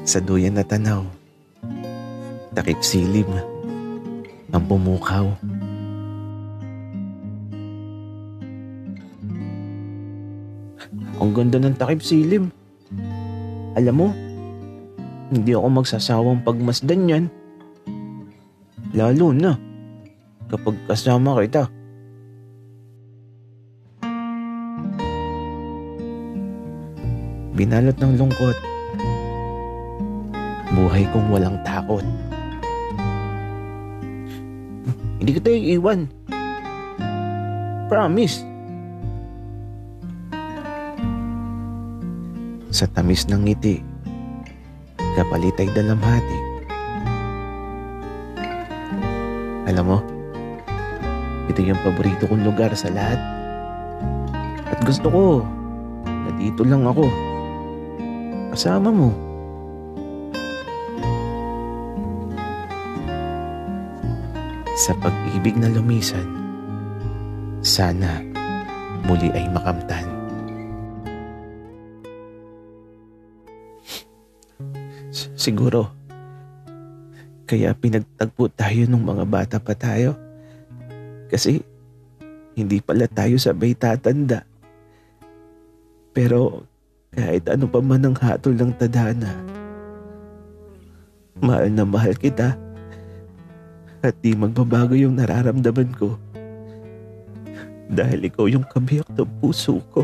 Sa duyan na tanaw, takip silim ang pumukaw. Ang ganda ng takip silim. Alam mo, hindi ako magsasawang pagmasdan yan. Lalo na kapag kasama kita. Binalot ng lungkot, buhay kong walang takot. Hindi kita iiwan. Promise. Sa tamis ng ngiti, kapalit ay dalamhati. Alam mo, ito yung paborito kong lugar sa lahat. At gusto ko na dito lang ako, kasama mo. Sa pag-ibig na lumisan, sana muli ay makamtan. Siguro, kaya pinagtagpo tayo nung mga bata pa tayo. Kasi hindi pala tayo sabay tatanda. Pero kahit ano pa man ang hatol ng tadhana, mahal na mahal kita. At di magbabago yung nararamdaman ko. Dahil ikaw yung kabiyak ng puso ko.